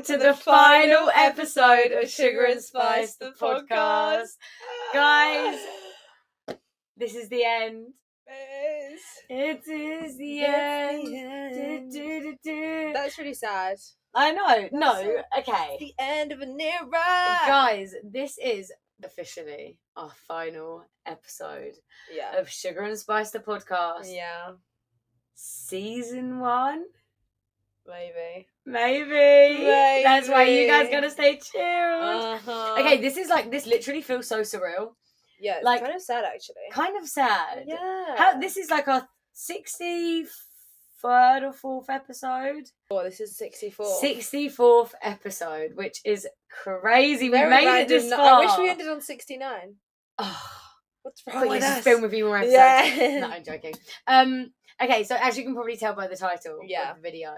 to the final episode of Sugar and Spice, the podcast. Guys, this is the end. It is the end. That's really sad. I know. Okay. The end of an era. Guys, this is officially our final episode of Sugar and Spice, the podcast. Yeah. Season 1. Maybe. That's why you guys gotta stay tuned. Uh-huh. Okay, this literally feels so surreal. Yeah, it's like, kind of sad actually. Kind of sad. Yeah. This is like our 63rd or 4th episode. Oh, this is 64th. 64th episode, which is crazy. Very we made random. it this far. I wish we ended on 69. Oh, what's wrong with us? Film with you more episodes. Yeah. No, I'm joking. Okay, so as you can probably tell by the title of the video,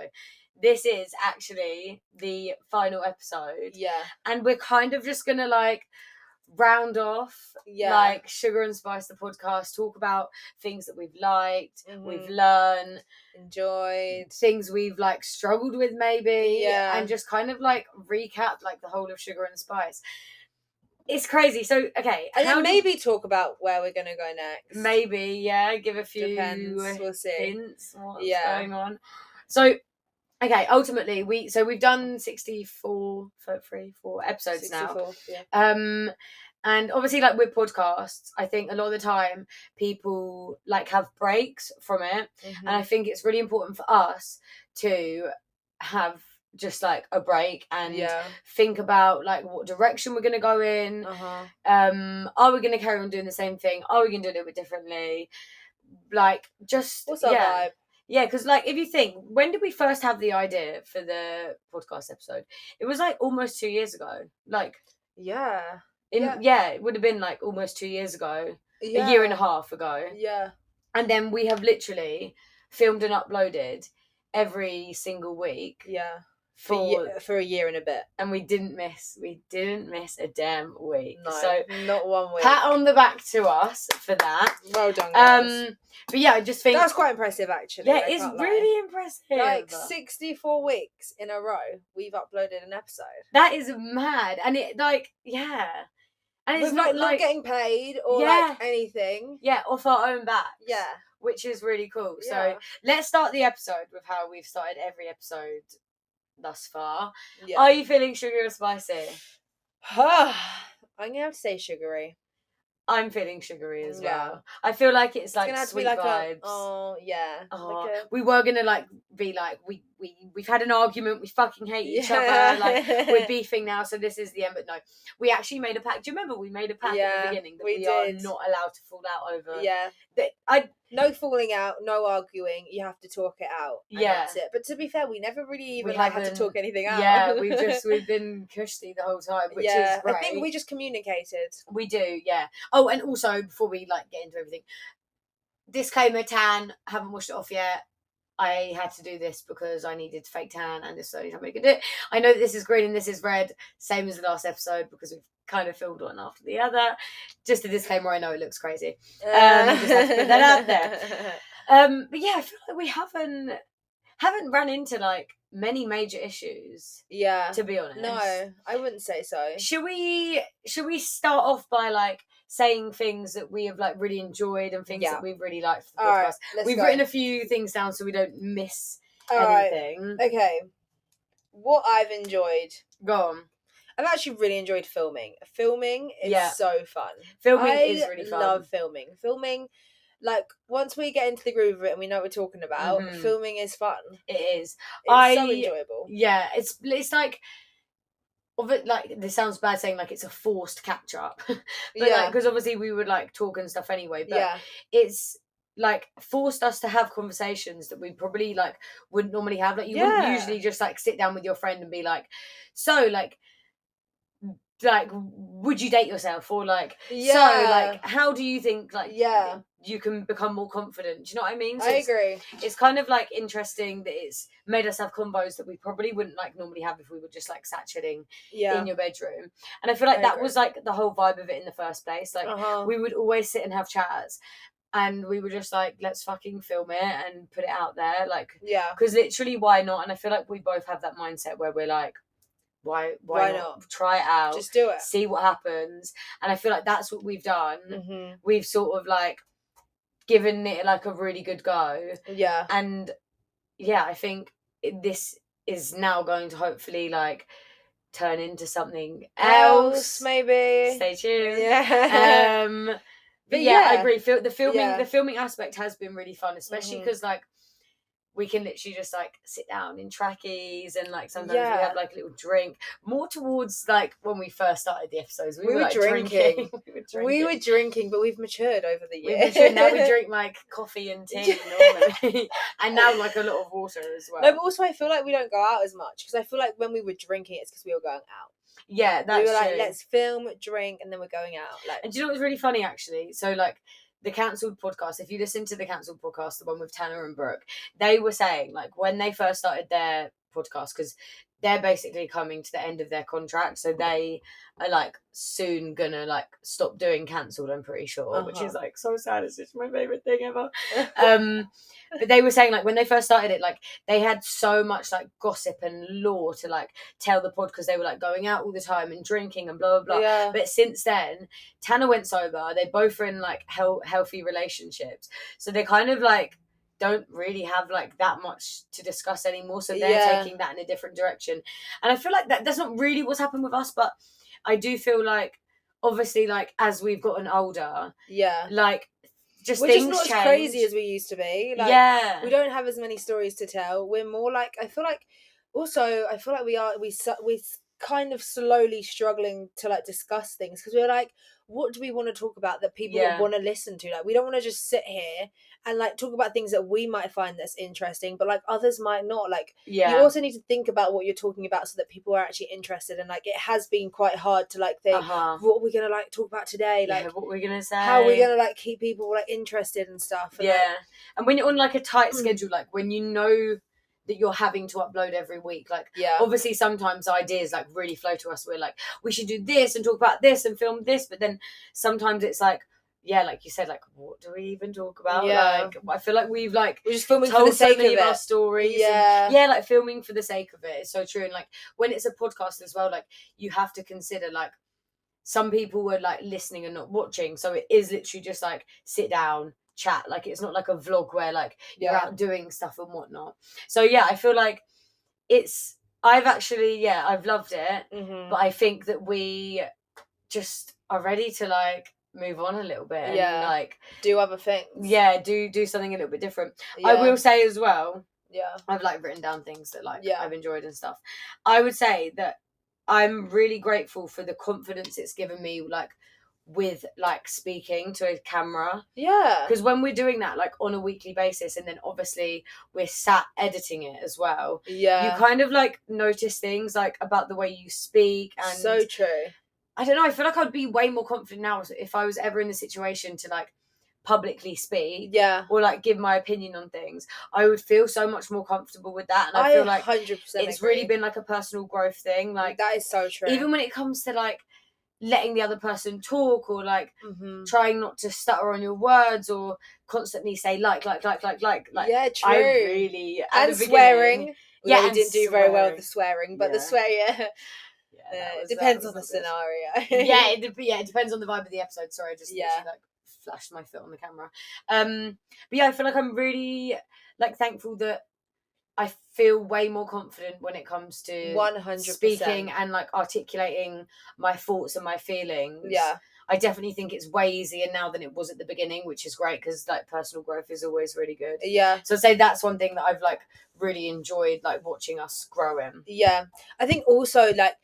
this is actually the final episode. Yeah. And we're kind of just gonna like round off like Sugar and Spice the podcast, talk about things that we've liked, we've learned, enjoyed, things we've like struggled with maybe, and just kind of like recap like the whole of Sugar and Spice. It's crazy. So okay, and then maybe talk about where we're gonna go next. Maybe give a few we'll see hints what's going on. So okay, ultimately we've done 64 episodes 64, now. And obviously like with podcasts, I think a lot of the time people like have breaks from it, and I think it's really important for us to have just like a break and think about like what direction we're gonna go in. Are we gonna carry on doing the same thing? Are we gonna do it a little bit differently? Like just what's our vibe? Yeah, because like if you think, when did we first have the idea for the podcast episode? It was like almost 2 years ago. Like it would have been like almost 2 years ago. A year and a half ago. Yeah. And then we have literally filmed and uploaded every single week. Yeah. For a year and a bit. And we didn't miss a damn week. No, so not one week. Pat on the back to us for that. Well done, guys. But yeah, I just think that's quite impressive actually. Yeah, it's really impressive. Like 64 weeks in a row we've uploaded an episode. That is mad. And it like and it's not getting paid or like anything. Yeah, off our own back. Yeah. Which is really cool. So let's start the episode with how we've started every episode thus far. Yeah. Are you feeling sugary or spicy? I'm gonna have to say sugary. I'm feeling sugary as well. I feel like it's like sweet vibes. We were gonna like be like we've had an argument, we fucking hate each other, like we're beefing now, so this is the end. But no, we actually made a pact. Do you remember we made a pact at the beginning that we are not allowed to fall out over? Yeah. No falling out, no arguing. You have to talk it out. And that's it. But to be fair, we never really even had to talk anything out. Yeah, we've been cushy the whole time, which is great. I think we just communicated. We do, yeah. Oh, and also before we like get into everything, disclaimer: tan. Haven't washed it off yet. I had to do this because I needed to fake tan, and this is the only time I could do it. I know that this is green and this is red, same as the last episode because we've kind of filmed one after the other. Just a disclaimer, I know it looks crazy. Just have to put that out there. But yeah, I feel like we haven't run into like many major issues. Yeah. To be honest. No, I wouldn't say so. Should we start off by like saying things that we have like really enjoyed and things that we've really liked for the podcast? Right, we've written a few things down so we don't miss anything. Right. Okay. What I've enjoyed. Go on. I've actually really enjoyed filming. Filming is so fun. Filming is really fun. I love filming. Filming, like, once we get into the groove of it and we know what we're talking about, filming is fun. It is. It's so enjoyable. Yeah, it's like, this sounds bad saying like it's a forced catch up. But like, because obviously we would like talk and stuff anyway, but it's like forced us to have conversations that we probably like wouldn't normally have. Like you wouldn't usually just like sit down with your friend and be like, so like would you date yourself, or like so like how do you think like you can become more confident? Do you know what I mean? So I agree. It's kind of like interesting that it's made us have combos that we probably wouldn't like normally have if we were just like sat chilling in your bedroom. And I feel like that was like the whole vibe of it in the first place. Like we would always sit and have chats. And we were just like, let's fucking film it and put it out there. Like, because literally, why not? And I feel like we both have that mindset where we're like, why not try it out, just do it, see what happens. And I feel like that's what we've done. Mm-hmm. We've sort of like given it like a really good go, and I think this is now going to hopefully like turn into something else, maybe. Stay tuned. But I agree. The filming aspect has been really fun, especially because like we can literally just like sit down in trackies, and like sometimes we have like a little drink. More towards like when we first started the episodes, we were like, drinking. We were drinking, but we've matured over the years. Now we drink like coffee and tea normally, and now like a lot of water as well. No, but also I feel like we don't go out as much, because I feel like when we were drinking, it's because we were going out. Yeah, that's we were like, true. Let's film, drink, and then we're going out. Like, and do you know what's really funny actually? So like, the cancelled podcast, if you listen to the cancelled podcast, the one with Tanner and Brooke, they were saying like when they first started their podcast, because they're basically coming to the end of their contract, so they are like soon gonna like stop doing cancelled, I'm pretty sure, which is like so sad. It's just my favorite thing ever. But they were saying like when they first started it, like they had so much like gossip and lore to like tell the pod, because they were like going out all the time and drinking and blah blah blah. But since then, Tanner went sober. They both are in like healthy relationships, so they kind of like don't really have like that much to discuss anymore, so they're taking that in a different direction. And I feel like that's not really what's happened with us, but I do feel like obviously like as we've gotten older, like just we're things just not change. As crazy as we used to be. Like, we don't have as many stories to tell. We're more like, I feel like we kind of slowly struggling to like discuss things, because we're like, what do we want to talk about that people want to listen to? Like, we don't want to just sit here and like talk about things that we might find that's interesting, but like others might not. Like, you also need to think about what you're talking about so that people are actually interested. And like, it has been quite hard to like think, what are we gonna like talk about today? Like, what we're gonna say, how are we gonna like keep people like interested and stuff. And, and when you're on like a tight schedule, like when you know that you're having to upload every week, like obviously sometimes ideas like really flow to us. We're like, we should do this and talk about this and film this, but then sometimes it's like, like you said, like what do we even talk about? Like I feel like we're just filming for the sake of it. Our stories, like filming for the sake of it. It's so true. And like when it's a podcast as well, like you have to consider like some people were like listening and not watching, so it is literally just like sit down, chat. Like it's not like a vlog where like you're out doing stuff and whatnot. So I feel like I've loved it, but I think that we just are ready to like move on a little bit and like do other things. Do something a little bit different. I will say as well, I've like written down things that like I've enjoyed and stuff. I would say that I'm really grateful for the confidence it's given me, like with like speaking to a camera, because when we're doing that like on a weekly basis, and then obviously we're sat editing it as well, you kind of like notice things like about the way you speak. And so true. I don't know, I feel like I'd be way more confident now if I was ever in the situation to like publicly speak or like give my opinion on things. I would feel so much more comfortable with that, and I feel like 100% it's really been like a personal growth thing. Like that is so true. Even when it comes to like letting the other person talk, or like trying not to stutter on your words, or constantly say like true. I really and swearing. We didn't do very well with the swearing, but the swear it depends on the scenario. It depends on the vibe of the episode. Sorry, I just literally like flashed my foot on the camera. But I feel like I'm really like thankful that I feel way more confident when it comes to 100% speaking and like articulating my thoughts and my feelings. I definitely think it's way easier now than it was at the beginning, which is great, because like personal growth is always really good. So I'd say that's one thing that I've like really enjoyed, like watching us growing. I think also like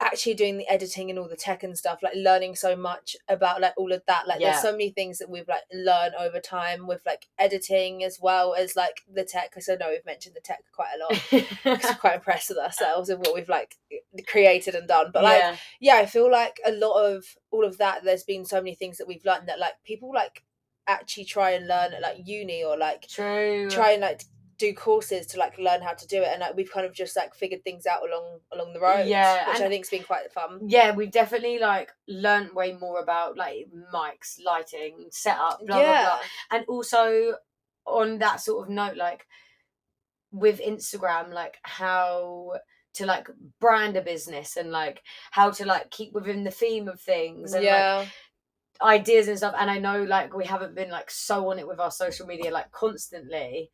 actually doing the editing and all the tech and stuff, like learning so much about like all of that, like there's so many things that we've like learned over time with like editing as well as like the tech, because I know we've mentioned the tech quite a lot because we're quite impressed with ourselves and what we've like created and done, but like I feel like a lot of all of that, there's been so many things that we've learned that like people like actually try and learn at like uni, or like try and like do courses to like learn how to do it, and like we've kind of just like figured things out along the road, which I think's been quite fun. We've definitely like learned way more about like mics, lighting, setup, blah blah blah. And also on that sort of note, like with Instagram, like how to like brand a business and like how to like keep within the theme of things and like ideas and stuff. And I know like we haven't been like so on it with our social media like constantly.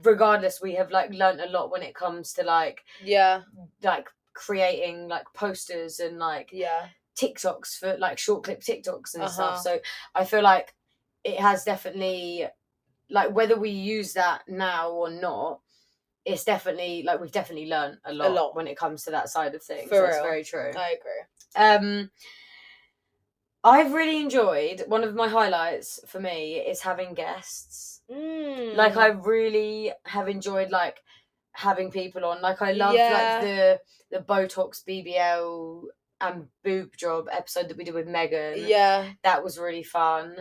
Regardless, we have like learned a lot when it comes to like creating like posters and like TikToks for like short clip TikToks and stuff. So I feel like it has definitely like whether we use that now or not, it's definitely like we've definitely learned a lot when it comes to that side of things. That's very true. I agree. I've really enjoyed, one of my highlights for me is having guests. Like I really have enjoyed like having people on. Like I loved like the Botox BBL and boob job episode that we did with Megan. That was really fun.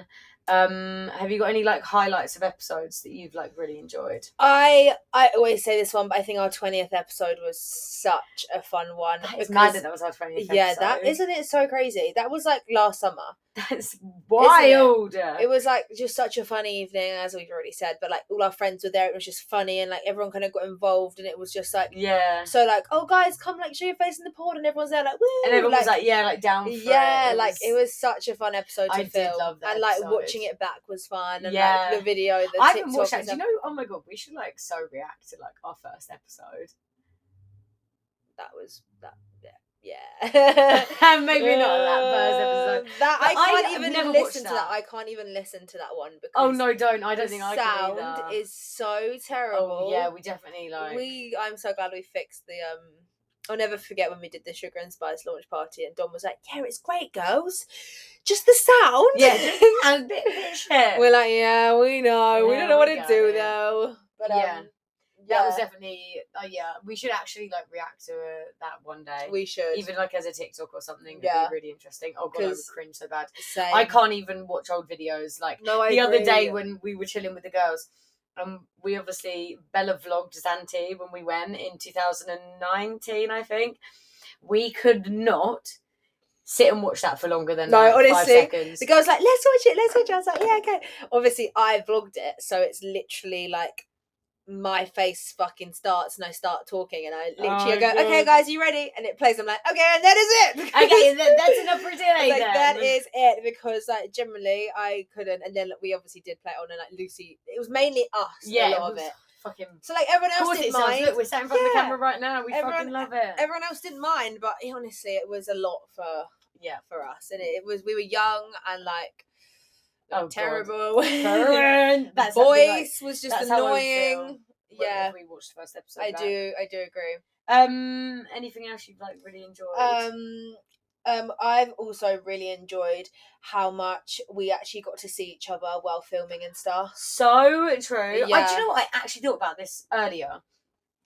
Have you got any like highlights of episodes that you've like really enjoyed? I always say this one, but I think our 20th episode was such a fun one. It's mad that was our 20th episode. Yeah, that isn't it so crazy? That was like last summer. That's wild. It was like just such a funny evening, as we've already said, but like all our friends were there. It was just funny and like everyone kind of got involved and it was just like so like, oh guys, come like show your face in the pod, and everyone's there like woo, and everyone was like like down for it. It was such a fun episode to film. Did love that and like episode. Watching it back was fun, and like the video, I haven't watched that. Do you know, oh my god, we should like so react to like our first episode. That was that. Yeah. Maybe not that first episode. I can't even listen to that. I can't even listen to that one because oh no, don't. I don't think I can either. Sound is so terrible. Oh, yeah, we definitely like. I'm so glad we fixed the I'll never forget when we did the Sugar and Spice launch party and Dom was like, yeah, it's great, girls. Just the sound. Yeah, just a bit of shit. We're like, yeah, we know. Yeah, we don't know what to do though. But that was definitely we should actually like react to that one day. We should, even like as a TikTok or something. It'd be really interesting. Oh god, I would cringe so bad. Same. I can't even watch old videos. Like the other day when we were chilling with the girls, we obviously Bella vlogged Zante when we went in 2019, I think. We could not sit and watch that for longer than honestly, 5 seconds. The girl was like, let's watch it. I was like, yeah, okay. Obviously I vlogged it, so it's literally like my face fucking starts and I start talking and I literally go, okay guys, you ready? And it plays. I'm like, okay, and that is it. Okay, that's enough for today. Like, that is it, because like generally I couldn't. And then we obviously did play it on, and like Lucy, it was mainly us. A lot of it. Fucking. So like everyone else didn't mind. Look, we're sat in front of the camera right now. We fucking love it. Everyone else didn't mind, but honestly, it was a lot for us, and it was, we were young and like. Terrible. That voice was just annoying. Yeah, we watched the first episode. I do agree. Anything else you've like really enjoyed? I've also really enjoyed how much we actually got to see each other while filming and stuff. So true. Do you know what? I actually thought about this earlier.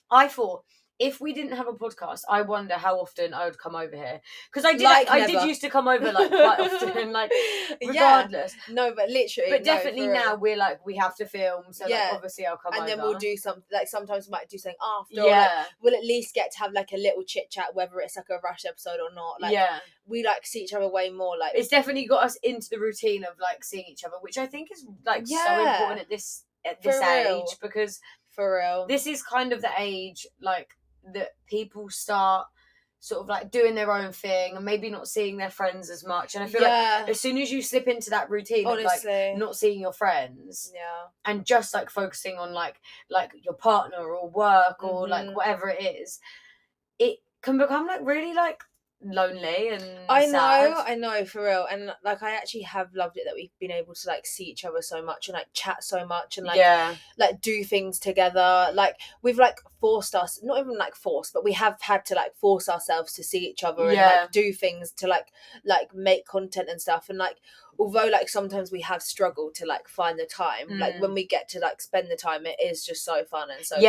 I thought, if we didn't have a podcast, I wonder how often I would come over here, because I did. I did used to come over like quite often, like regardless. No, but literally. But definitely now we're like, we have to film, so like, obviously I'll come over. And then we'll do something. Like sometimes we might do something after. Or, like, we'll at least get to have like a little chit chat, whether it's like a rush episode or not. Like we like see each other way more. Like it's definitely got us into the routine of like seeing each other, which I think is like so important at this age, because for real, this is kind of the age like that people start sort of like doing their own thing and maybe not seeing their friends as much. And I feel like as soon as you slip into that routine of like not seeing your friends and just like focusing on like your partner or work or like whatever it is, it can become like really like lonely and I know for real. And like I actually have loved it that we've been able to like see each other so much and like chat so much and like do things together. Like we've like forced us, not even like forced, but we have had to like force ourselves to see each other and like do things to like make content and stuff. And like although like sometimes we have struggled to like find the time, like when we get to like spend the time, it is just so fun and so good.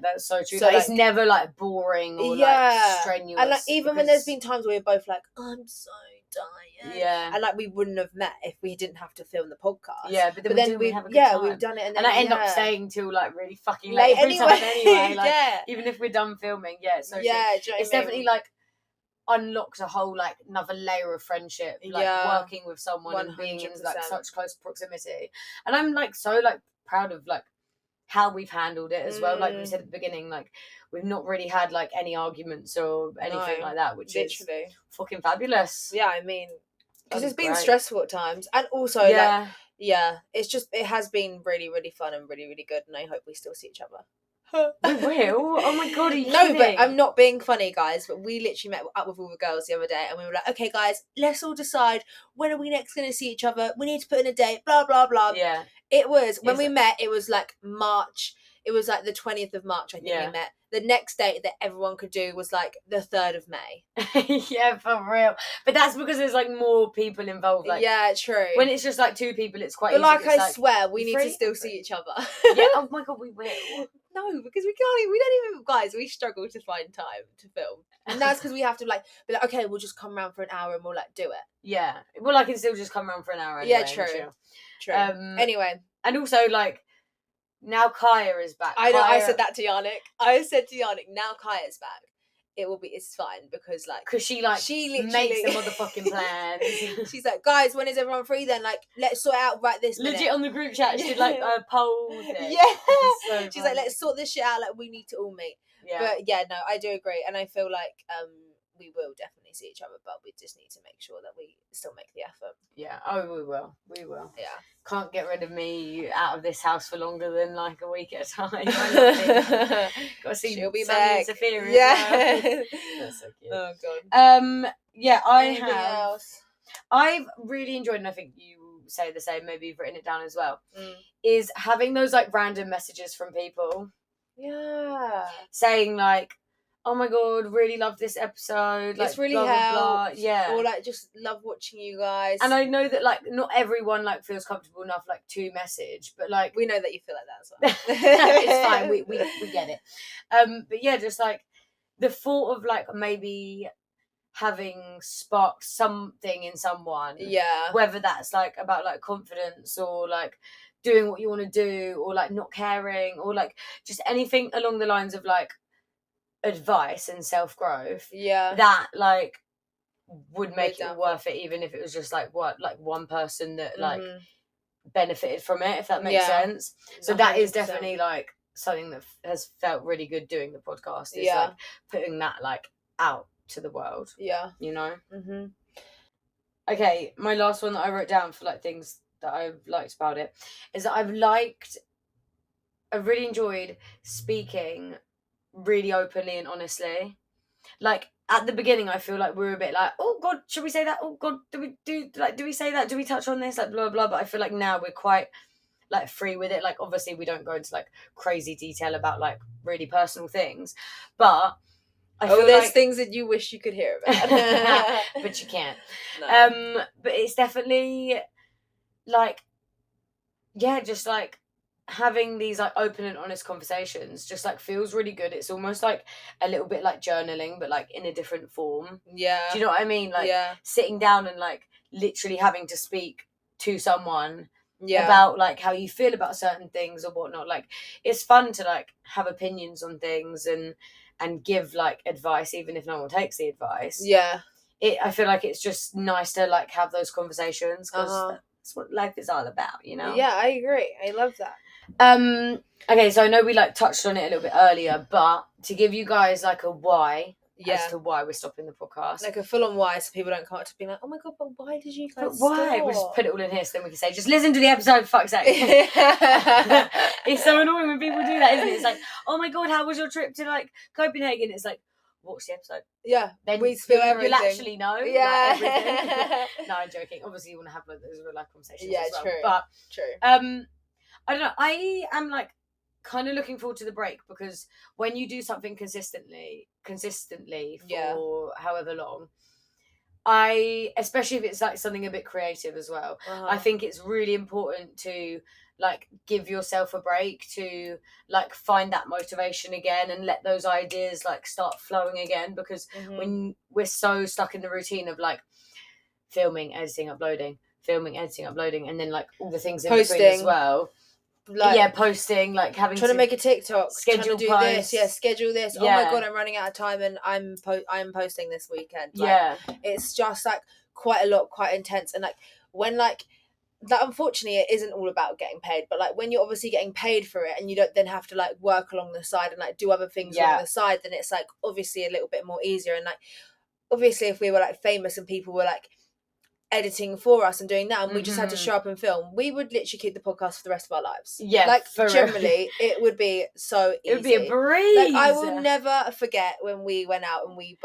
That's so true. So like, it's never like boring or like strenuous. And like even when there's been times where we're both like, I'm so tired, and like we wouldn't have met if we didn't have to film the podcast, but then we have a good time. We've done it, and then I end up staying till like really fucking late every time anyway. Like, even if we're done filming, so it's definitely like unlocked a whole like another layer of friendship, like working with someone 100%. And being in like such close proximity. And I'm like so like proud of like how we've handled it as well. Like we said at the beginning, like we've not really had like any arguments or anything like that, which literally is fucking fabulous. Yeah, I mean, because it's been stressful at times, and also like it's just, it has been really, really fun and really, really good, and I hope we still see each other. We will. Oh my god, are you no, kidding? But I'm not being funny, guys. But we literally met up with all the girls the other day, and we were like, "Okay, guys, let's all decide when are we next going to see each other. We need to put in a date." Blah blah blah. Yeah. It was when we met. It was like March. It was like the 20th of March. I think we met. The next date that everyone could do was like the 3rd of May. Yeah, for real. But that's because there's like more people involved. Like, yeah, true. When it's just like 2 people, it's quite. But easy. like, I swear, we need to still see each other. Yeah. Oh my god, we will. No, because we can't. We don't even, guys. We struggle to find time to film, and that's because we have to like be like, okay, we'll just come around for an hour and we'll like do it. Yeah. Well, I can still just come around for an hour. Anyway, yeah, true. Anyway, and also like. Now Kaya is back. I know. I said that to Yannick. I said to Yannick, now Kaya's back. It's fine because she literally makes the motherfucking plans. She's like, guys, when is everyone free? Then like, let's sort it out right this minute. Legit on the group chat, she did like a poll thing. Yeah, so she's like, let's sort this shit out. Like, we need to all meet. Yeah, but yeah, no, I do agree, and I feel like we will definitely see each other, but we just need to make sure that we still make the effort. Yeah. Oh, we will. We will. Yeah. Can't get rid of me out of this house for longer than like a week at a time. Got to see she'll be back. Sophia yeah. Well. That's so cute. Oh god. Yeah, Anything else? I've really enjoyed, and I think you say the same. Maybe you've written it down as well. Is having those like random messages from people. Yeah. Saying like, oh my god, really love this episode. Like, it's really blah, helped. blah, blah. Yeah. Or like, just love watching you guys. And I know that like not everyone like feels comfortable enough like to message, but like we know that you feel like that as well. It's fine. We get it. But yeah, just like the thought of like maybe having sparked something in someone. Yeah. Whether that's like about like confidence or like doing what you want to do or like not caring or like just anything along the lines of like advice and self-growth, that like would make it worth it, even if it was just like one person that like benefited from it, if that makes sense. So 100%. That is definitely like something that has felt really good doing the podcast, is like putting that like out to the world, you know. Okay, my last one that I wrote down for like things that I've liked about it is that I've really enjoyed speaking really openly and honestly. Like at the beginning, I feel like we were a bit like, oh god, should we say that? Oh god, do we say that? Do we touch on this? Like blah blah. But I feel like now we're quite like free with it. Like obviously we don't go into like crazy detail about like really personal things, but I feel there's like things that you wish you could hear about, but you can't. No. But it's definitely like, yeah, just like having these like open and honest conversations just like feels really good. It's almost like a little bit like journaling, but like in a different form. Yeah. Do you know what I mean? Like sitting down and like literally having to speak to someone about like how you feel about certain things or whatnot. Like it's fun to like have opinions on things and give like advice, even if no one takes the advice. I feel like it's just nice to like have those conversations, because that's what life is all about, you know. I agree. I love that. Okay, so I know we like touched on it a little bit earlier, but to give you guys like a why as to why we're stopping the podcast, like a full-on why, so people don't come up to be like, oh my god, but why did you guys why? We'll just put it all in here, so then we can say, just listen to the episode, for fuck's sake. It's so annoying when people do that, isn't it? It's like, oh my god, how was your trip to like Copenhagen? It's like, watch the episode. Then we spill everything. You'll actually know. Like, everything. No, I'm joking. Obviously you want to have like those real life conversations as well. True. But true. I don't know. I am like kind of looking forward to the break, because when you do something consistently for however long, especially if it's like something a bit creative as well, I think it's really important to like give yourself a break, to like find that motivation again and let those ideas like start flowing again, because when we're so stuck in the routine of like filming, editing, uploading, and then like all the things in posting between as well. Like, posting, like having trying to make a TikTok, schedule do posts. this, schedule this. Oh my god, I'm running out of time, and I'm posting this weekend. Like, it's just like quite a lot, quite intense, and like when like that unfortunately it isn't all about getting paid, but like when you're obviously getting paid for it and you don't then have to like work along the side and like do other things along the side, then it's like obviously a little bit more easier. And like obviously if we were like famous and people were like editing for us and doing that and we just had to show up and film, we would literally keep the podcast for the rest of our lives. Like generally it would be so easy. It would be a breeze. Like I will never forget when we went out and we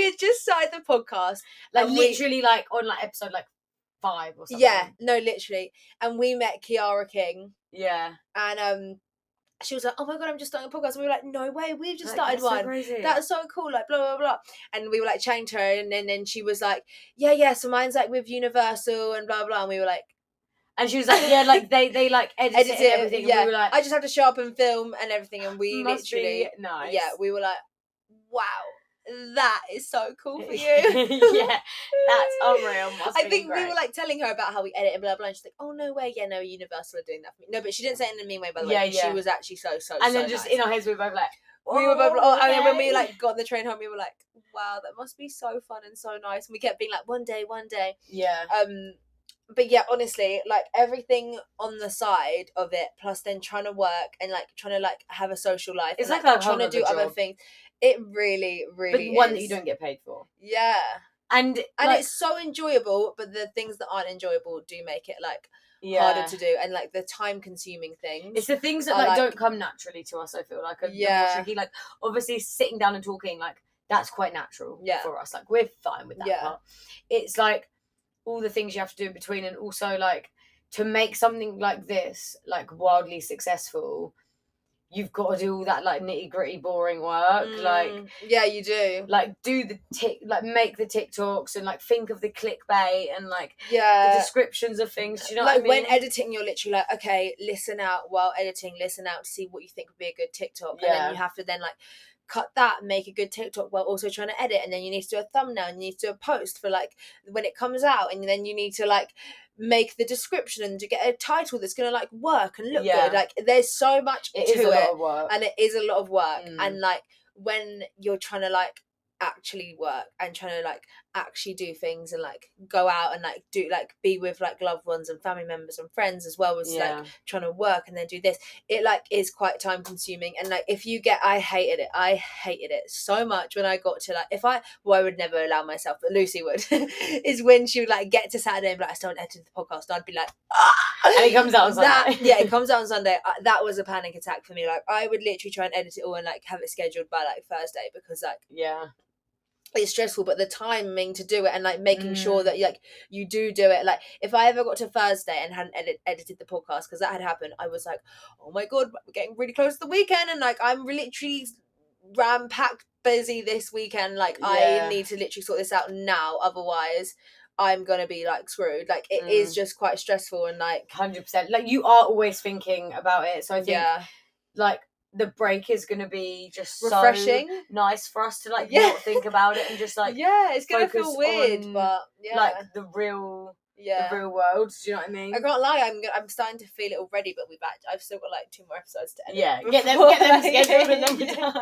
had just started the podcast, like literally like on like episode like 5 or something. Yeah, no, literally. And we met Kiara King. Yeah. And she was like, oh my God, I'm just starting a podcast. And we were like, no way, we've just started one. So that's so cool, like blah, blah, blah. And we were like chatting to her and then she was like, yeah, so mine's like with Universal and blah, blah. And we were like, and she was like, yeah, like they like edit it and everything. Yeah. And we were like, I just have to show up and film and everything. And we literally, nice. Yeah, we were like, wow. That is so cool for you. Yeah, that's unreal. I think we were like telling her about how we edit and blah blah, and she's like, "Oh no way, yeah, no, Universal are doing that for me." No, but she didn't say it in a mean way, by the way. Yeah. She was actually so. And then just nice. In our heads, we were both like, we were both. Oh, and then when we like got on the train home, we were like, "Wow, that must be so fun and so nice." And we kept being like, "One day." Yeah. But yeah, honestly, like everything on the side of it, plus then trying to work and like trying to like have a social life. It's and, like trying to do other things. It really, really but one that you don't get paid for. Yeah. And like, it's so enjoyable, but the things that aren't enjoyable do make it like harder to do, and like the time consuming things. It's the things that like don't come naturally to us, I feel like. More tricky. Like obviously sitting down and talking, like that's quite natural for us. Like we're fine with that part. It's like all the things you have to do in between, and also like to make something like this like wildly successful, you've got to do all that like nitty gritty boring work. Like yeah, you do. Like do the make the TikToks and like think of the clickbait and like the descriptions of things. Do you know like what I mean? When editing, you're literally like, okay, listen out while editing, listen out to see what you think would be a good TikTok, and then you have to then like cut that and make a good TikTok while also trying to edit, and then you need to do a thumbnail and you need to do a post for like when it comes out, and then you need to like make the description and to get a title that's gonna like work and look good. Like there's so much to it, and it is a lot of work. And like when you're trying to like actually work and trying to like actually do things and like go out and like do like be with like loved ones and family members and friends as well as like trying to work and then do this, it like is quite time consuming. And like if you get I hated it so much when I got to like I would never allow myself, but Lucy would is when she would like get to Saturday and be like, I still haven't edited the podcast, and I'd be like and it comes out on Sunday. It comes out on Sunday. That was a panic attack for me. Like I would literally try and edit it all and like have it scheduled by like Thursday, because like it's stressful, but the timing to do it and like making sure that like you do it. Like if I ever got to Thursday and hadn't edited the podcast, because that had happened, I was like, oh my God, we're getting really close to the weekend, and like I'm literally ram-packed busy this weekend. Like I need to literally sort this out now, otherwise I'm gonna be like screwed. Like it is just quite stressful, and like 100%. Like you are always thinking about it, so I think like the break is going to be just refreshing, so nice for us to like not think about it and just like it's going to feel weird, but like the real world. Do you know what I mean? I can't lie, I'm starting to feel it already, but I've still got like 2 more episodes to edit. Get them scheduled and then we're done.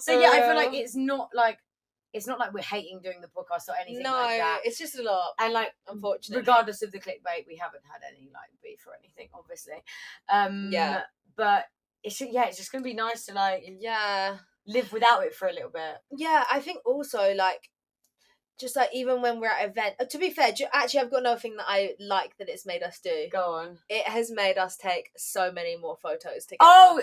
So I feel like it's not like we're hating doing the podcast or anything like that. It's just a lot. And like, unfortunately, regardless of the clickbait, we haven't had any like beef or anything, obviously. But it's just gonna be nice to like live without it for a little bit. Yeah, I think also like just like even when we're at an event, to be fair, actually I've got another thing that I like that it's made us do. Go on. It has made us take so many more photos together. Oh,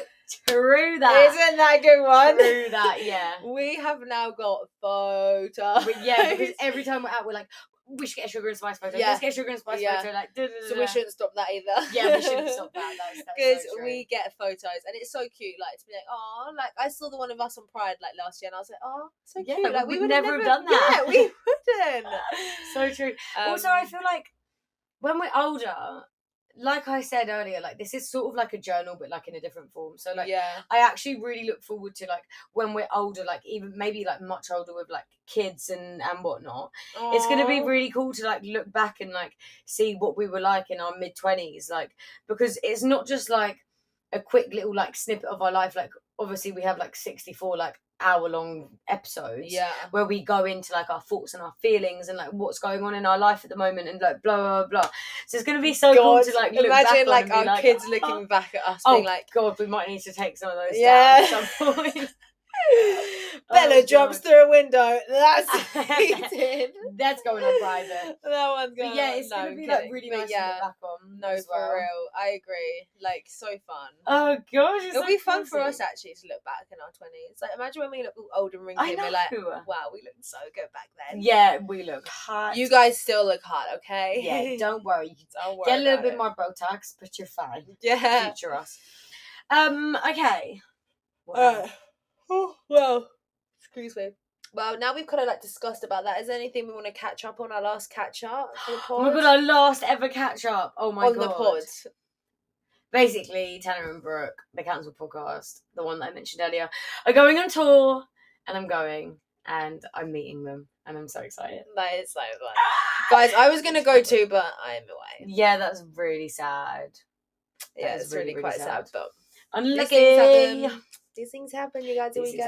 true that. Isn't that a good one? True that, yeah. We have now got photos. Because every time we're out, we're like, we should get a Sugar and Spice photo. Let's get a Sugar and Spice photo. Like, so we shouldn't stop that either. Yeah, we shouldn't stop that. Because we get photos and it's so cute. Like to be like, oh, like I saw the one of us on Pride like last year, and I was like, oh, so cute. Like we would never have done that. Yeah, we wouldn't. So true. Also, I feel like when we're older, like I said earlier, like this is sort of like a journal, but like in a different form. So like, I actually really look forward to like when we're older, like even maybe like much older with like kids and whatnot. Aww. It's gonna be really cool to like look back and like see what we were like in our mid-20s, like because it's not just like a quick little like snippet of our life. Like obviously we have like 64 like hour-long episodes Yeah. where we go into like our thoughts and our feelings and like what's going on in our life at the moment and like blah blah blah. So it's gonna be so cool to like look imagine back like on and be our like, kids looking back at us oh being like, God, we might need to take some of those Yeah. down at some point. Bella jumps God. through a window. That's cheating. That's going on private. That one's But going. yeah, it's no, gonna I'm be kidding. like really But nice to yeah, look back on. no, as for well. real. I agree. Like so fun. Oh gosh, It'll be fun for us actually to look back in our 20s. Like imagine when we look all old and wrinkly and we're like, wow, we looked so good back then. Yeah, we look hot. You guys still look hot, okay? Yeah, don't worry. Don't worry. Get a little about bit it. more Botox, but you're fine. Yeah. Future us. Okay. Well, excuse me. Well, now we've kind of like discussed about that. Is there anything we want to catch up on our last catch up for the pod? Oh my god, our last ever catch up. Oh my god. On the pod. Basically, Tanner and Brooke, the Council podcast, the one that I mentioned earlier, are going on tour, and I'm going, and I'm meeting them, and I'm so excited. That is so fun. Guys, I was going to go too, but I'm away. Yeah, that's really sad. Yeah, it's really quite sad, but unlucky. These things happen, you guys. We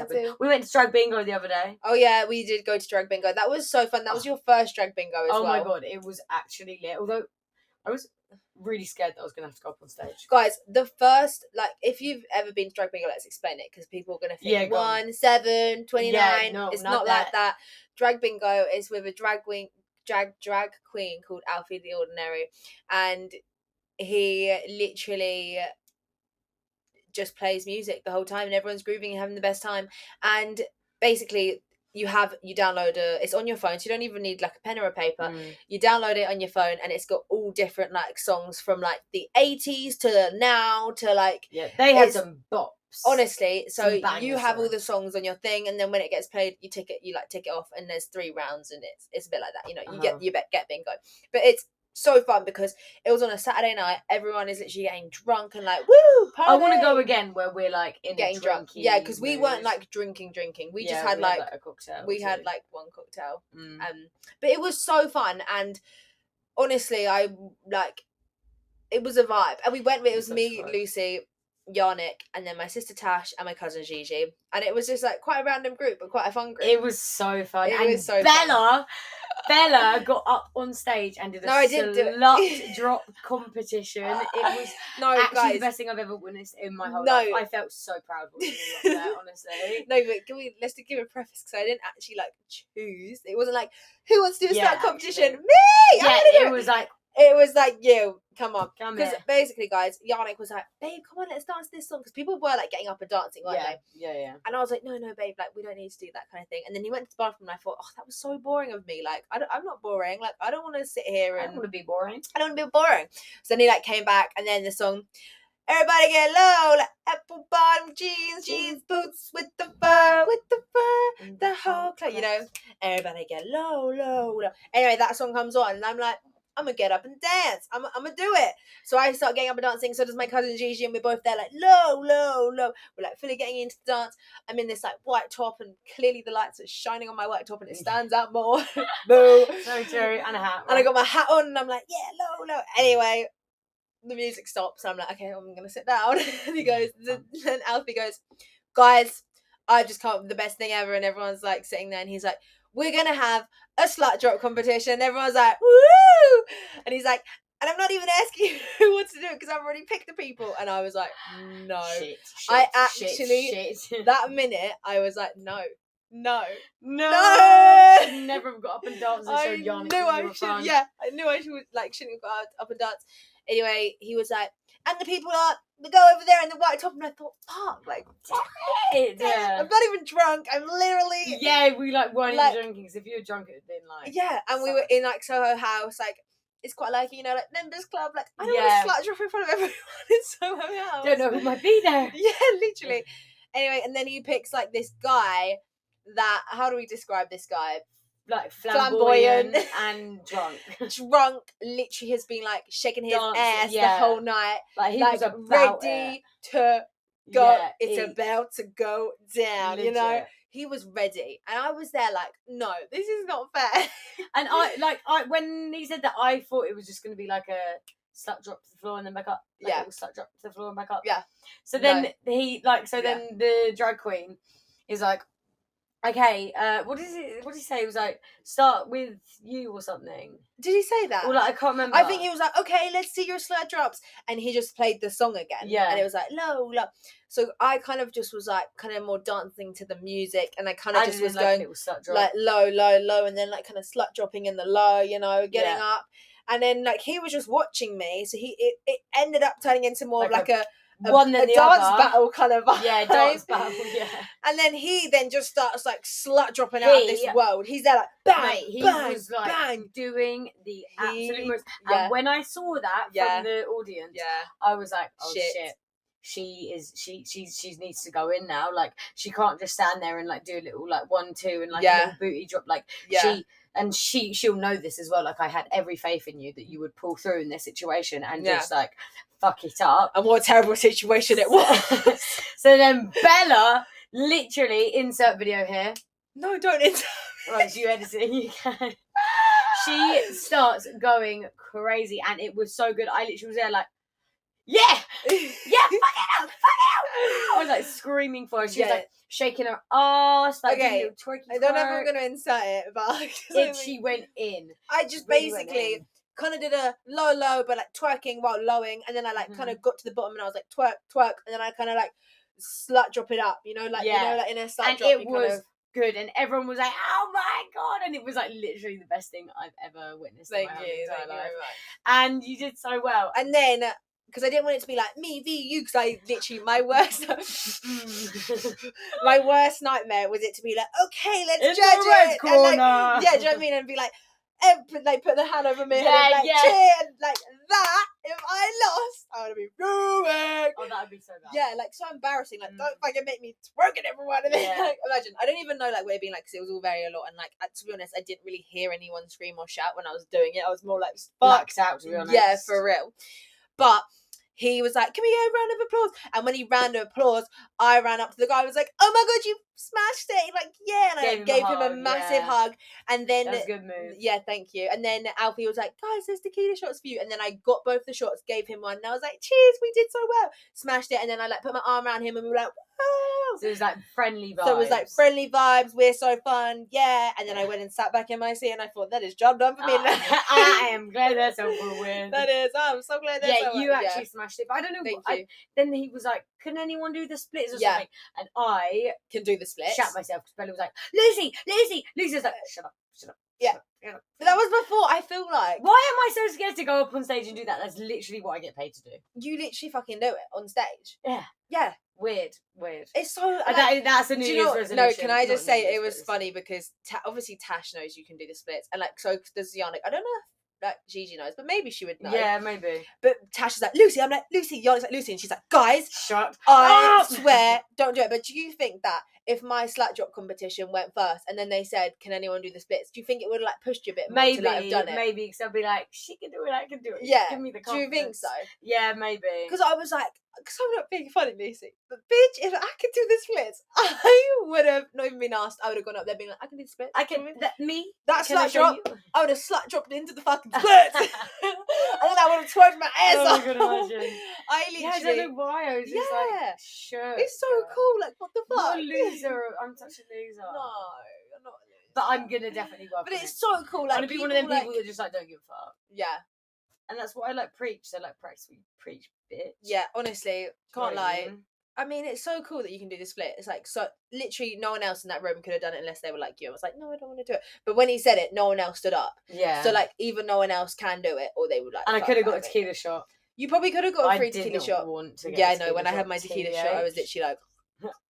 went to Drag Bingo the other day. Oh yeah, we did go to Drag Bingo. That was so fun. That was your first Drag Bingo as well. Oh my god, it was actually lit. Although I was really scared that I was going to have to go up on stage. Guys, the first, like, if you've ever been to Drag Bingo, let's explain it, because people are going to think 1, 7, 29. Yeah, no, it's not like that. Drag Bingo is with a drag queen called Alfie the Ordinary, and he literally just plays music the whole time and everyone's grooving and having the best time. And basically you download it's on your phone, so you don't even need like a pen or a paper. You download it on your phone and it's got all different like songs from like the 80s to now to like, they had some bops, honestly. So you have all the songs on your thing, and then when it gets played you tick it off, and there's 3 rounds, and it's a bit like that, you know. You get bingo, but it's so fun because it was on a Saturday night. Everyone is literally getting drunk and like, woo, party! I want to go again where we're like getting drunk. Yeah, because we weren't like drinking. We just had like a cocktail. We had like one cocktail. But it was so fun, and honestly, it was a vibe. And we went with, it was me, Lucy, Yannick, and then my sister Tash and my cousin Gigi, and it was just like quite a random group, but quite a fun group. It was so fun. Fun. Bella got up on stage and did a slut drop competition. It was actually the best thing I've ever witnessed in my whole life. I felt so proud of what we there, honestly. No, but let's give a preface, because I didn't actually like choose. It wasn't like, who wants to do a slut competition? Actually. Me! Yeah, it was like, you, come on. Because basically, guys, Yannick was like, babe, come on, let's dance this song. Because people were like getting up and dancing, weren't they? Yeah. And I was like, no, babe, like, we don't need to do that kind of thing. And then he went to the bathroom and I thought, oh, that was so boring of me. Like, I'm not boring. Like, I don't want to sit here and... I don't want to be boring. I don't want to be boring. So then he like came back, and then the song, everybody get low, like apple bottom jeans boots with the fur, the whole club, you know, everybody get low. Anyway, that song comes on, and I'm like, I'm gonna get up and dance. I'm gonna do it. So I start getting up and dancing. So does my cousin Gigi, and we're both there like low. We're like fully getting into the dance. I'm in this like white top, and clearly the lights are shining on my white top, and it stands out more. Boo. So true, and a hat. And I got my hat on, and I'm like, yeah, low. Anyway, the music stops, and I'm like, okay, I'm gonna sit down. And he goes, then Alfie goes, guys, I've just come up with the best thing ever. And everyone's like sitting there, and he's like, we're gonna have a slut drop competition. And everyone's like, woo! And he's like, and I'm not even asking you who wants to do it, because I've already picked the people. And I was like, no. Shit, that minute, I was like, no. Never have got up and danced and showed Yannick. I knew I shouldn't have got up and danced. Anyway, he was like, and the people go over there in the white top, and I thought, fuck, like, I'm not even drunk. I'm literally we like weren't even drinking, because if you were drunk, it'd been like and we were in like Soho House, like it's quite like, you know, like members club, like I don't want to slut drop in front of everyone in Soho House. Don't know who might be there. Literally. Anyway, and then he picks like this guy that, how do we describe this guy? Like flamboyant and drunk. Literally has been like shaking his ass the whole night. Like he was ready to go. It's about to go down. Legit. You know, he was ready, and I was there like, no, this is not fair. And I when he said that, I thought it was just going to be like a slut drop to the floor and then back up. Like a slut drop to the floor and back up. Yeah. So then then the drag queen is like, Okay, what is it? What did he say? It was like, start with you or something. Did he say that? Or like, I can't remember. I think he was like, okay, let's see your slut drops. And he just played the song again. Yeah. And it was like, low, low. So I kind of just was like, kind of more dancing to the music. And I kind of just was going, like, low, low, low. And then like kind of slut dropping in the low, you know, getting up. And then like he was just watching me. So it ended up turning into more of like a dance battle kind of vibe. Yeah, dance battle, yeah. And then he then just starts like slut dropping out of this world. He's there like bang, he bang, was like bang, doing the absolute most. And when I saw that from the audience, I was like, oh shit. She needs to go in now. Like, she can't just stand there and like do a little like 1-2 and like a little booty drop. Like she'll know this as well. Like, I had every faith in you that you would pull through in this situation and just like fuck it up. And what a terrible situation it was. So then Bella, literally, insert video here. No, don't insert. Right, you editing, you can. She starts going crazy, and it was so good. I literally was there like, yeah, fuck it out. I was like screaming for her. She was like shaking her ass, like doing a little twerky twerk. I don't know if I'm going to insert it, but she went in. I just really basically kind of did a low, but like twerking while lowing, and then I like kind of got to the bottom and I was like twerk, and then I kind of like slut drop it up, you know, like you know, like in a slut drop. And it was good, and everyone was like, "Oh my god!" And it was like literally the best thing I've ever witnessed. Thank you. And you did so well. And then, because I didn't want it to be like me v you, because I literally my worst nightmare was it to be like, okay, let's judge it, corner. And like, do you know what I mean? And be like, put the hand over my head and like cheer, and like that. If I lost, I would be ruined. Oh, that would be so bad. Yeah, like so embarrassing. Like, don't fucking make me twerk at everyone. And then, like, imagine. I don't even know like what it being like, because it was all very a lot. And like, to be honest, I didn't really hear anyone scream or shout when I was doing it. I was more like blacked out, to be honest. Yeah, for real. But he was like, can we get a round of applause? And when he ran to applause, I ran up to the guy and was like, oh my god, you smashed it. Like, yeah. And I gave him a massive hug. And then that was a good move. Yeah, thank you. And then Alfie was like, guys, there's tequila shots for you. And then I got both the shots, gave him one, and I was like, cheers, we did so well. Smashed it. And then I like put my arm around him and we were like, wow. So it was like friendly vibes. So it was like friendly vibes, we're so fun, yeah. And then I went and sat back in my seat and I thought, that is job done for me. I am glad that's over with. That is, I'm so glad that's over. Yeah, you actually smashed it. But I don't know then he was like, can anyone do the splits or something? And I can do the splits. Shat myself because Bella was like, Lucy was like, shut up. Yeah. But that was before, I feel like. Why am I so scared to go up on stage and do that? That's literally what I get paid to do. You literally fucking do it on stage. Yeah. Yeah. Weird. It's so... that's a New Year's resolution. No, can I just say, it was funny because obviously Tash knows you can do the splits. And like, so does Yannick. I don't know if like Gigi knows, but maybe she would know. Yeah, maybe. But Tash is like, Lucy. I'm like, Lucy. Yannick's like, Lucy. And she's like, guys, shut I up. swear, don't do it. But do you think that if my slut drop competition went first and then they said, can anyone do the splits, do you think it would have like pushed you a bit more to like have done it? Maybe, because I'd be like, she can do it, I can do it. Yeah. Give me the Do confidence. you think so? Yeah, maybe. Because I was like, because I'm not being funny, Lucy, but bitch, if I could do the splits, I would have not even been asked. I would have gone up there being like, I can do the splits. I can. Me? That slut drop. I would have slut dropped into the fucking splits, and then I would have twerked my ass off. I imagine. I literally. Yeah, I don't know why. I was just like, sure. It's so cool. Like, what the fuck? What a loser. I'm such a loser. No, you're not a loser. But I'm gonna definitely go up. But it's so cool. Like, I'm gonna be one of them people that just like don't give a fuck. Yeah. And that's what I like preach. So like, practice what you preach, bitch. Yeah, honestly, can't lie. I mean, it's so cool that you can do the split. It's like, so literally no one else in that room could have done it unless they were like you. I was like, no, I don't want to do it. But when he said it, no one else stood up. Yeah. So like, either no one else can do it, or they would like. And I could have got a tequila shot. You probably could have got a free tequila shot. Yeah, no. When I had my tequila shot, I was literally like,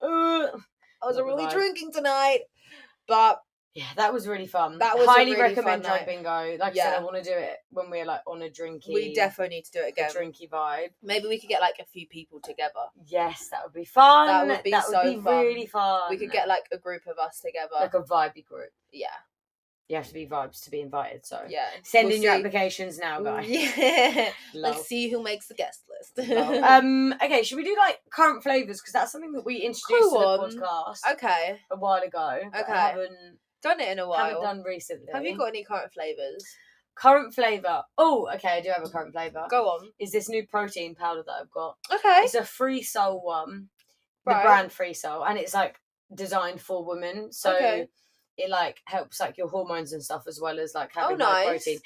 I wasn't really drinking tonight, but. Yeah, that was really fun. That was highly really recommend fun Drunk Bingo. Like I said, I want to do it when we're like on a drinky. We definitely need to do it again. Drinky vibe. Maybe we could get like a few people together. Yes, that would be fun. That would be fun. Really fun. We could get like a group of us together, like a vibey group. Yeah. You have to be vibes to be invited. So yeah, send in your applications now, guys. Yeah. Let's see who makes the guest list. Okay, should we do like current flavours, because that's something that we introduced to the podcast. Okay. A while ago. Okay. I haven't done it in a while. Haven't done recently. Have you got any current flavours? Current flavour. Oh, okay, I do have a current flavour. Go on. Is this new protein powder that I've got? Okay. It's a Free Soul one. Right. The brand Free Soul. And it's like designed for women, so it like helps like your hormones and stuff as well as like having high protein,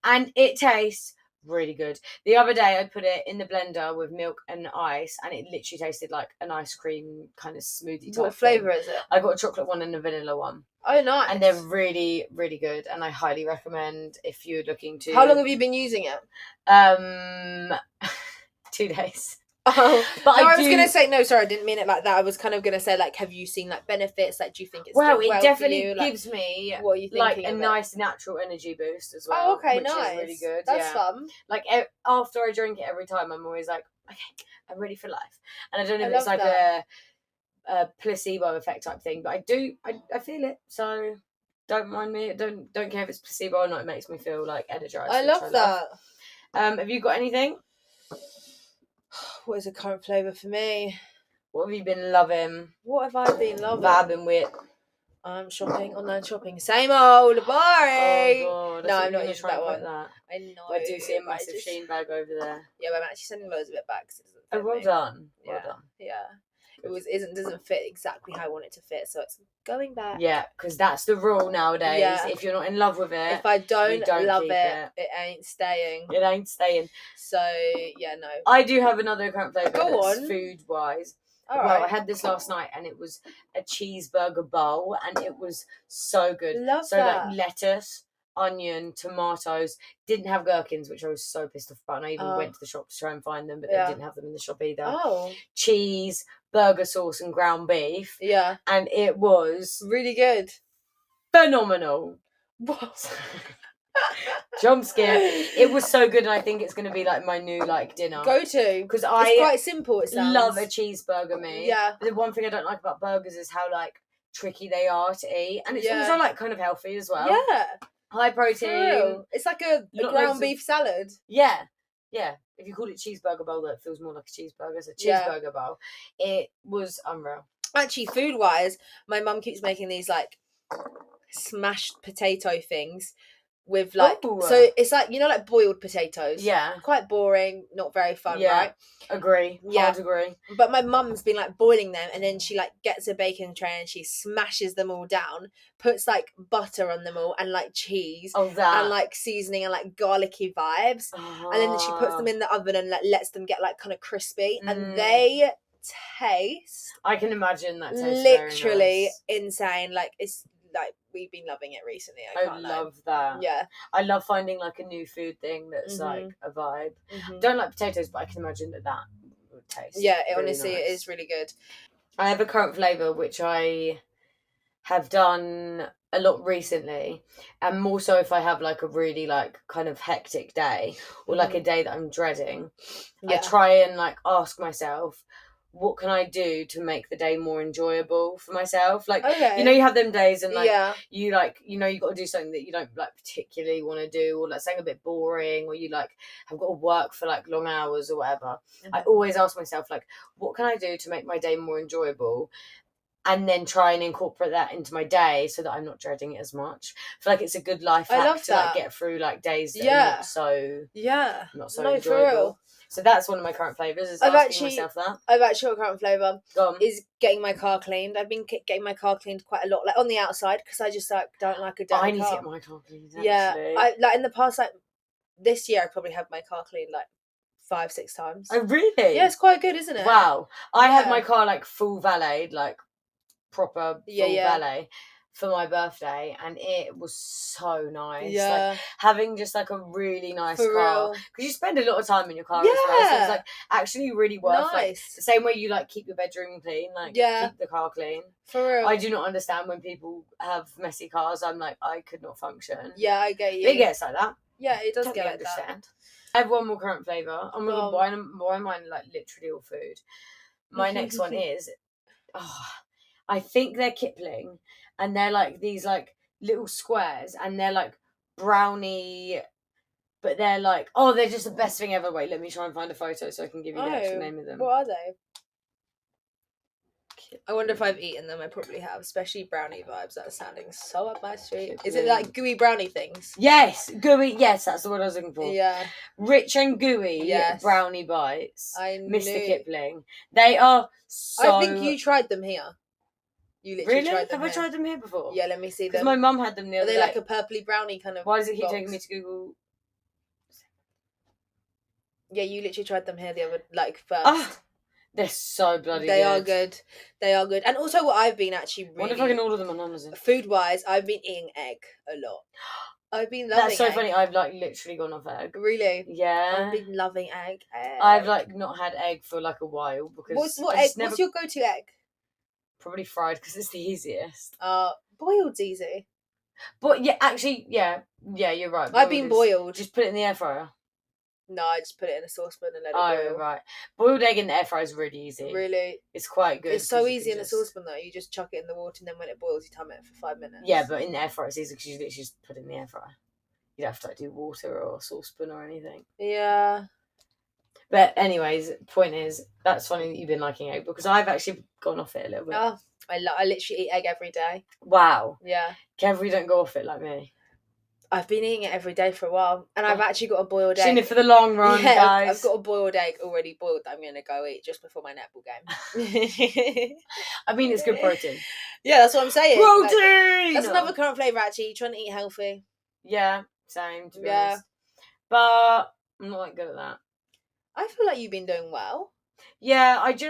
and it tastes really good. The other day I put it in the blender with milk and ice, and it literally tasted like an ice cream kind of smoothie type. What flavour is it? I got a chocolate one and a vanilla one. Oh, nice. And they're really, really good, and I highly recommend if you're looking to. How long have you been using it? 2 days. Oh, but no, I was gonna say no. Sorry, I didn't mean it like that. I was kind of gonna say like, have you seen like benefits? Like, do you think it's it definitely gives me what are you thinking like a nice natural energy boost as well. Oh, okay, which nice. Is really good. That's fun. Like after I drink it every time, I'm always like, okay, I'm ready for life. And I don't know if it's like a placebo effect type thing, but I do. I feel it. So don't mind me. Don't care if it's placebo or not. It makes me feel like energized. I love that. Have you got anything? What is a current flavour for me? What have you been loving? What have I been loving? Vabbing with. I'm shopping, online shopping. Same old, boring. Oh God! No, I'm not using that one. That. I know. I do see a massive Shein bag over there. Yeah, but I'm actually sending loads of it back. Oh, well done. Well done. Yeah. It doesn't fit exactly how I want it to fit, so it's going back. Yeah, because that's the rule nowadays. Yeah. If you're not in love with it, if I don't love it ain't staying. It ain't staying. So yeah, no. I do have another current flavour. Go on. Food wise. Right. I had this last night, and it was a cheeseburger bowl, and it was so good. Love so that. Like lettuce, onion, tomatoes. Didn't have gherkins, which I was so pissed off about. And I even went to the shop to try and find them, but they didn't have them in the shop either. Oh. Cheese, burger sauce, and ground beef. Yeah. And it was really good. Phenomenal. What? Jump scare. It was so good, and I think it's going to be like my new like dinner go to, because it's quite simple. It sounds. Love a cheeseburger. Me, yeah. But the one thing I don't like about burgers is how like tricky they are to eat, and it's also like kind of healthy as well. Yeah, high protein. It's like a ground beef salad. Yeah. If you call it cheeseburger bowl, that feels more like a cheeseburger. It's a cheeseburger bowl. It was unreal. Actually, food wise, my mum keeps making these like smashed potato things. With like, so it's like, you know, like boiled potatoes. Yeah. Quite boring, not very fun, right? Agree. Hard agree. But my mum's been like boiling them, and then she like gets a baking tray and she smashes them all down, puts like butter on them all and like cheese and like seasoning and like garlicky vibes. And then she puts them in the oven and like lets them get like kind of crispy. And they taste. I can imagine that tastes literally insane. Like it's. Like we've been loving it recently. I love that. Yeah, I love finding like a new food thing that's like a vibe. Don't like potatoes, but I can imagine that would taste. Yeah, it really honestly nice. It is really good. I have a current flavour which I have done a lot recently, and more so if I have like a really like kind of hectic day or like a day that I'm dreading. I try and like ask myself, what can I do to make the day more enjoyable for myself? Like, you know, you have them days and like, you like, you know, you got to do something that you don't like particularly want to do, or like something a bit boring, or you like have got to work for like long hours or whatever. I always ask myself, like, what can I do to make my day more enjoyable? And then try and incorporate that into my day so that I'm not dreading it as much. I feel like it's a good life hack to like get through like days that are not so enjoyable. For real. So that's one of my current flavours. Is asking myself that. I've actually got a current flavour. Is getting my car cleaned. I've been getting my car cleaned quite a lot, like on the outside, because I just like don't like a dirty car. I need to get my car cleaned. Actually. Yeah, I like in the past, like this year, I probably had my car cleaned like 5-6 times. Oh really? Yeah, it's quite good, isn't it? Wow, I had my car like full valeted, like proper full valet for my birthday, and it was so nice. Like having just like a really nice car, because you spend a lot of time in your car as well, so it's like actually really worth like the same way you like keep your bedroom clean, like keep the car clean. For real. I do not understand when people have messy cars. I'm like, I could not function. Yeah, I get you. It gets like that. Yeah, it does Totally get like understand. I have one more current flavour. Oh my god, why am I like literally all food? My next one is I think they're Kipling, and they're like these like little squares, and they're like brownie, but they're like, they're just the best thing ever. Wait, let me try and find a photo so I can give you the actual name of them. What are they? I wonder if I've eaten them. I probably have, especially brownie vibes. That's sounding so up my street. Kipling. Is it like gooey brownie things? Yes, gooey. Yes, that's the word I was looking for. Yeah, rich and gooey brownie bites. I Mr. Kipling. They are so. I think you tried them here. You literally tried them Have I tried them here before? Yeah, let me see Because them. my mum had them the other day. Are they like a purpley brownie kind of Why does it keep box? taking me to Google? Yeah, you literally tried them here the other, first. Oh, they're so bloody good. They are good. They are good. And also what I've been actually really... wonder if I can order them on Amazon. Food-wise, I've been eating egg a lot. I've been loving That's so egg. funny. I've literally gone off egg. Really? Yeah. I've been loving egg. I've not had egg for a while because what's your go-to egg? Probably fried because it's the easiest. Boiled's easy. But yeah, actually, yeah, you're right. I've been boiled. Just put it in the air fryer. No, I just put it in a saucepan and let it boil. Oh, right. Boiled egg in the air fryer is really easy. Really? It's quite good. It's so easy in a saucepan though. You just chuck it in the water and then when it boils, you time it for 5 minutes. Yeah, but in the air fryer it's easy because you literally just put it in the air fryer. You don't have to do water or saucepan or anything. Yeah. But anyways, point is, that's funny that you've been liking egg because I've actually gone off it a little bit. Oh, I literally eat egg every day. Wow. Yeah. Kev, you don't go off it like me. I've been eating it every day for a while, and I've actually got a boiled egg. Seen it for the long run, guys. I've got a boiled egg already boiled that I'm going to go eat just before my netball game. I mean, it's good protein. Yeah, that's what I'm saying. Protein! That's another current flavour, actually. You're trying to eat healthy. Yeah, same, to be honest. But I'm not good at that. I feel like you've been doing well. Yeah, do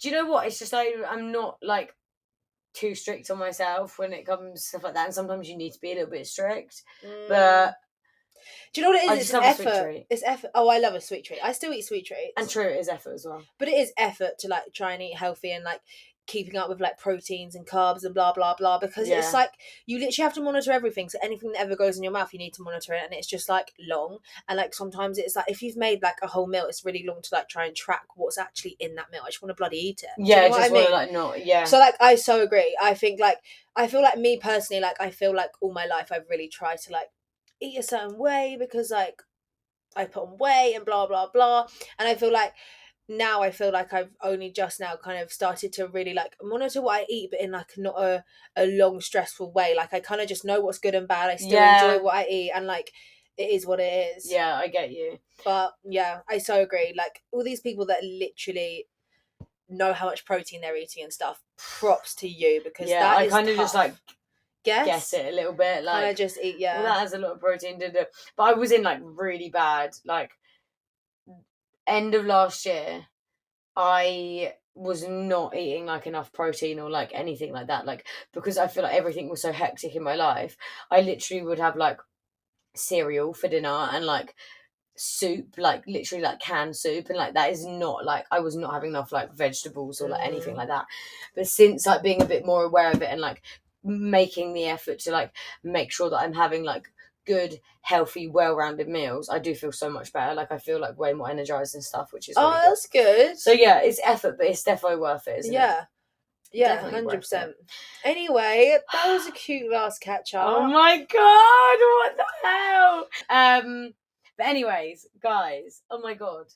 you know what? It's just I'm not, too strict on myself when it comes to stuff like that, and sometimes you need to be a little bit strict. But do you know what it is? It's effort. It's effort. Oh, I love a sweet treat. I still eat sweet treats. And true, it is effort as well. But it is effort to try and eat healthy and keeping up with proteins and carbs and blah blah blah, because it's you literally have to monitor everything. So anything that ever goes in your mouth, you need to monitor it, and it's just long. And sometimes it's if you've made a whole meal, it's really long to try and track what's actually in that meal. I just want to bloody eat it. Yeah, you know just want to not. Yeah. So I so agree. I think I feel me personally, I feel all my life I've really tried to eat a certain way because I put on weight and blah blah blah, and I feel now I feel I've only just now kind of started to really monitor what I eat, but in not a long stressful way. I kind of just know what's good and bad. I still enjoy what I eat, and it is what it is. Yeah, I get you. But yeah, I so agree. All these people that literally know how much protein they're eating and stuff, props to you, because that I is kind of tough. just guess it a little bit. I just eat, well, that has a lot of protein, did it? But I was in really bad end of last year. I was not eating enough protein or anything like that, because I feel everything was so hectic in my life. I literally would have cereal for dinner and soup, literally canned soup, and that is not I was not having enough vegetables or anything like that. But since being a bit more aware of it and making the effort to make sure that I'm having good, healthy, well-rounded meals, I do feel so much better. I feel way more energized and stuff, which is really good. That's good. So yeah, it's effort, but it's definitely worth it, isn't it? Yeah, 100%. Anyway, that was a cute last catch up. Oh my god, what the hell? But anyways, guys, oh my god.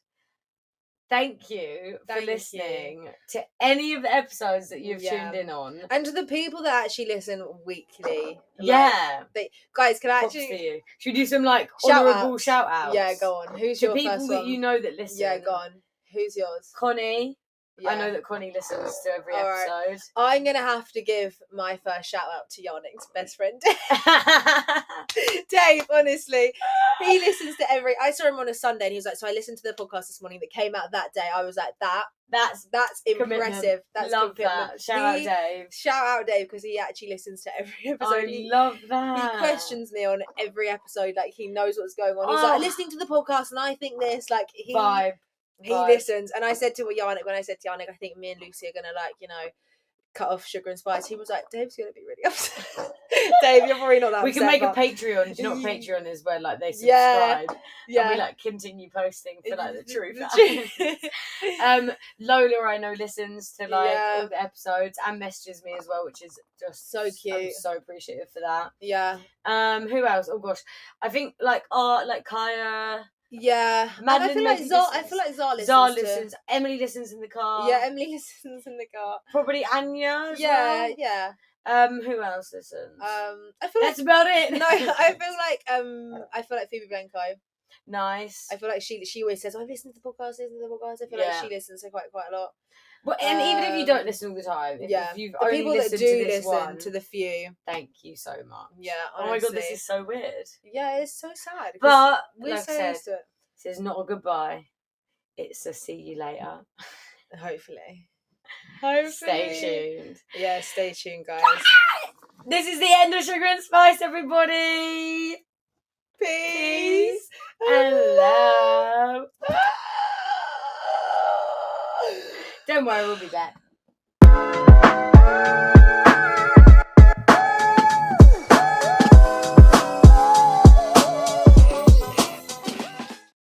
Thank you for listening to any of the episodes that you've tuned in on. And to the people that actually listen weekly. Guys, can I actually... for you. Should we do some honourable shout outs? Yeah, go on. Who's your first one? To people that you know that listen. Yeah, go on. Who's yours? Connie. Yeah. I know that Connie listens to every episode. Right. I'm going to have to give my first shout out to Yannick's best friend. Dave, honestly. He listens to every... I saw him on a Sunday and he was so I listened to the podcast this morning that came out that day. I was that's impressive. That's love that. Shout out Dave. Shout out Dave, because he actually listens to every episode. I love that. He questions me on every episode. He knows what's going on. He's listening to the podcast and I think this. He listens, and I said to Yannick, when I said to Yannick, I think me and Lucy are gonna cut off sugar and spice. He was Dave's gonna be really upset. Dave, you're probably not that. We can make a Patreon. Do you know what Patreon is? Where they subscribe. Yeah. And we continue posting for the truth. Lola, I know, listens to all the episodes and messages me as well, which is just so cute. I'm so appreciative for that. Yeah. Who else? Oh gosh, I think Kaya. Yeah, Madeline, I feel like Zara listens. Listens. Emily listens in the car. Yeah, Emily listens in the car. Probably Anya as well. Yeah. Who else listens? I feel that's about it. No, I feel like Phoebe Blanco. Nice. I feel like she always says, "I've listened to the podcast, I feel like she listens to quite a lot. But and even if you don't listen all the time, if you've the only people that listened do to this listen one, to the few, thank you so much. Yeah, honestly. Oh my god, this honestly. is so weird. Yeah, it's so sad. But we're like so I said, used to it. this is not a goodbye. It's a see you later. Hopefully. Stay tuned. Yeah, stay tuned, guys. This is the end of Sugar and Spice, everybody. Peace and love. Don't worry, we'll be back.